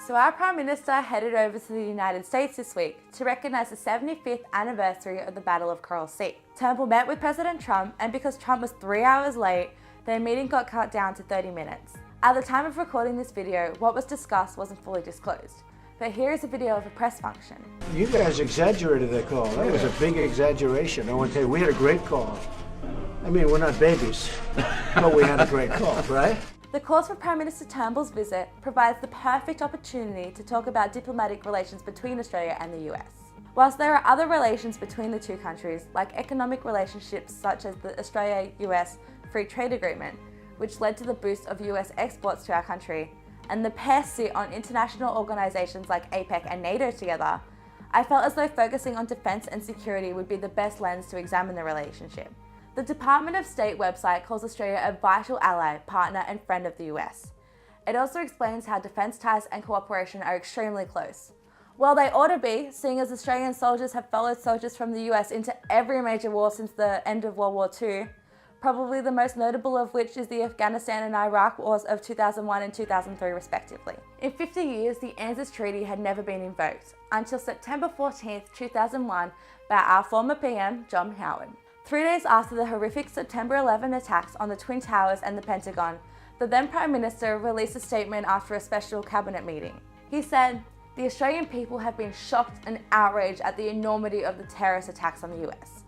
So our Prime Minister headed over to the United States this week to recognise the 75th anniversary of the Battle of Coral Sea. Turnbull met with President Trump, and because Trump was 3 hours late, their meeting got cut down to 30 minutes. At the time of recording this video, what was discussed wasn't fully disclosed. But here is a video of a press function. You guys exaggerated the call. That was a big exaggeration. I want to tell you, we had a great call. I mean, we're not babies, but we had a great call, right? The cause for Prime Minister Turnbull's visit provides the perfect opportunity to talk about diplomatic relations between Australia and the US. Whilst there are other relations between the two countries, like economic relationships such as the Australia-U.S. Free Trade Agreement, which led to the boost of US exports to our country, and the pair sit on international organisations like APEC and NATO together, I felt as though focusing on defence and security would be the best lens to examine the relationship. The Department of State website calls Australia a vital ally, partner and friend of the US. It also explains how defence ties and cooperation are extremely close. Well, they ought to be, seeing as Australian soldiers have followed soldiers from the US into every major war since the end of World War II, probably the most notable of which is the Afghanistan and Iraq wars of 2001 and 2003 respectively. In 50 years, the ANZUS Treaty had never been invoked, until September 14, 2001, by our former PM, John Howard. 3 days after the horrific September 11 attacks on the Twin Towers and the Pentagon, the then Prime Minister released a statement after a special cabinet meeting. He said, "The Australian people have been shocked and outraged at the enormity of the terrorist attacks on the US.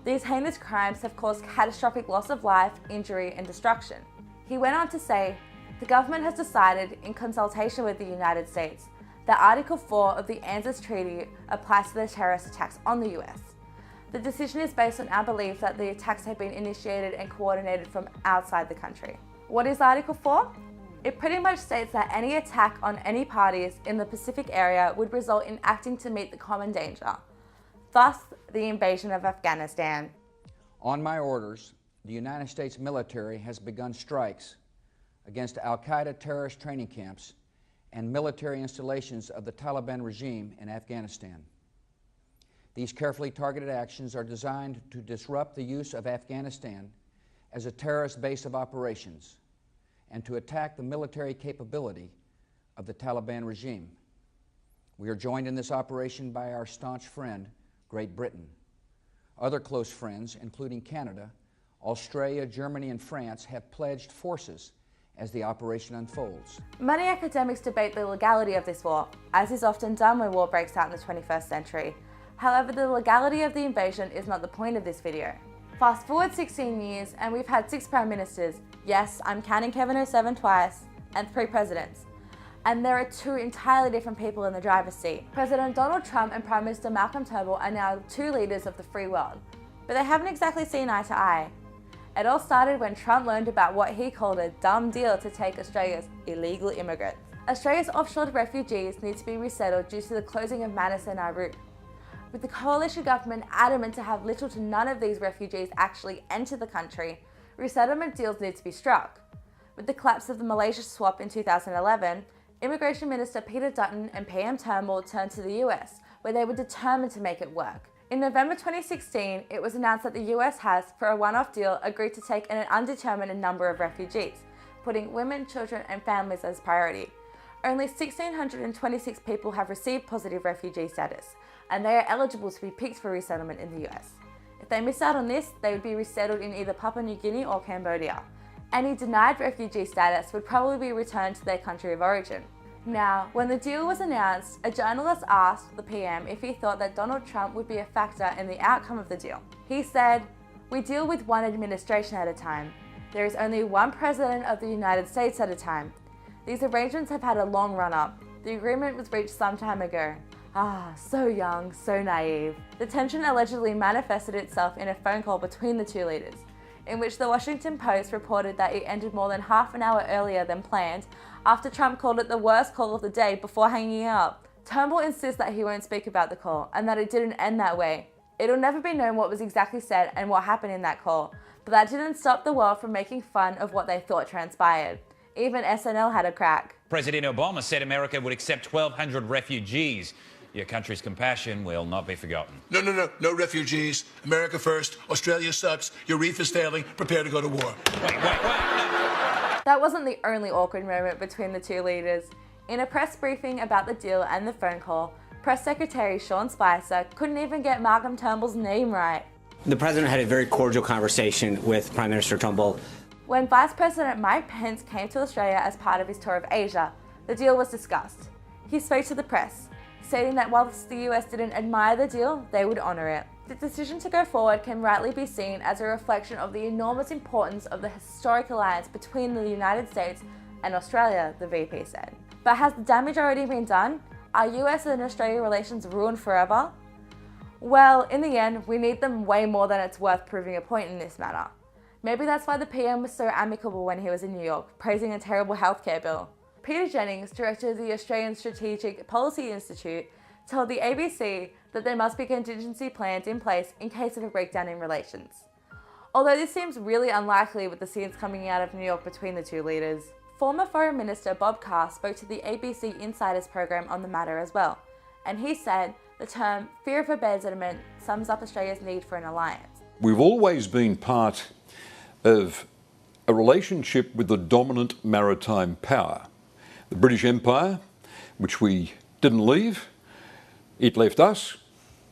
These heinous crimes have caused catastrophic loss of life, injury and destruction." He went on to say, "The government has decided, in consultation with the United States, that Article 4 of the ANZUS Treaty applies to the terrorist attacks on the US. The decision is based on our belief that the attacks have been initiated and coordinated from outside the country." What is Article 4? It pretty much states that any attack on any parties in the Pacific area would result in acting to meet the common danger, thus the invasion of Afghanistan. On my orders, the United States military has begun strikes against Al-Qaeda terrorist training camps and military installations of the Taliban regime in Afghanistan. These carefully targeted actions are designed to disrupt the use of Afghanistan as a terrorist base of operations and to attack the military capability of the Taliban regime. We are joined in this operation by our staunch friend, Great Britain. Other close friends, including Canada, Australia, Germany, and France, have pledged forces as the operation unfolds. Many academics debate the legality of this war, as is often done when war breaks out in the 21st century. However, the legality of the invasion is not the point of this video. Fast forward 16 years and we've had 6 prime ministers, yes, I'm counting Kevin 07 twice, and 3 presidents. And there are 2 entirely different people in the driver's seat. President Donald Trump and Prime Minister Malcolm Turnbull are now 2 leaders of the free world, but they haven't exactly seen eye to eye. It all started when Trump learned about what he called a dumb deal to take Australia's illegal immigrants. Australia's offshore refugees need to be resettled due to the closing of Manus and Nauru. With the coalition government adamant to have little to none of these refugees actually enter the country, resettlement deals need to be struck. With the collapse of the Malaysia swap in 2011, Immigration Minister Peter Dutton and PM Turnbull turned to the US, where they were determined to make it work. In November 2016, it was announced that the US has, for a one-off deal, agreed to take an undetermined number of refugees, putting women, children and families as priority. Only 1,626 people have received positive refugee status, and they are eligible to be picked for resettlement in the US. If they miss out on this, they would be resettled in either Papua New Guinea or Cambodia. Any denied refugee status would probably be returned to their country of origin. Now, when the deal was announced, a journalist asked the PM if he thought that Donald Trump would be a factor in the outcome of the deal. He said, "We deal with one administration at a time. There is only one president of the United States at a time. These arrangements have had a long run-up. The agreement was reached some time ago." Ah, so young, so naive. The tension allegedly manifested itself in a phone call between the 2 leaders, in which the Washington Post reported that it ended more than half an hour earlier than planned, after Trump called it the worst call of the day before hanging up. Turnbull insists that he won't speak about the call, and that it didn't end that way. It'll never be known what was exactly said and what happened in that call, but that didn't stop the world from making fun of what they thought transpired. Even SNL had a crack. President Obama said America would accept 1,200 refugees. Your country's compassion will not be forgotten. No refugees. America first. Australia sucks. Your reef is failing. Prepare to go to war. Wait. That wasn't the only awkward moment between the 2 leaders. In a press briefing about the deal and the phone call, Press Secretary Sean Spicer couldn't even get Malcolm Turnbull's name right. The President had a very cordial conversation with Prime Minister Turnbull. When Vice President Mike Pence came to Australia as part of his tour of Asia, the deal was discussed. He spoke to the press, stating that whilst the US didn't admire the deal, they would honour it. The decision to go forward can rightly be seen as a reflection of the enormous importance of the historic alliance between the United States and Australia, the VP said. But has the damage already been done? Are US and Australia relations ruined forever? Well, in the end, we need them way more than it's worth proving a point in this matter. Maybe that's why the PM was so amicable when he was in New York, praising a terrible healthcare bill. Peter Jennings, director of the Australian Strategic Policy Institute, told the ABC that there must be contingency plans in place in case of a breakdown in relations. Although this seems really unlikely with the scenes coming out of New York between the two leaders. Former Foreign Minister Bob Carr spoke to the ABC Insiders program on the matter as well, and he said the term fear of abandonment sums up Australia's need for an alliance. We've always been part of a relationship with the dominant maritime power. The British Empire, which we didn't leave, it left us,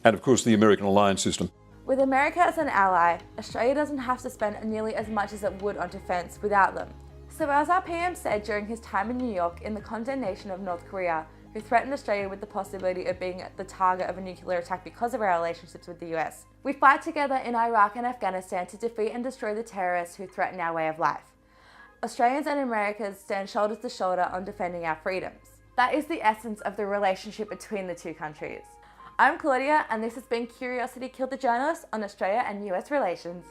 and of course the American alliance system. With America as an ally, Australia doesn't have to spend nearly as much as it would on defence without them. So as our PM said during his time in New York in the condemnation of North Korea, who threatened Australia with the possibility of being the target of a nuclear attack because of our relationships with the US, we fight together in Iraq and Afghanistan to defeat and destroy the terrorists who threaten our way of life. Australians and Americans stand shoulder to shoulder on defending our freedoms. That is the essence of the relationship between the two countries. I'm Claudia, and this has been Curiosity Killed the Journalist on Australia and US relations.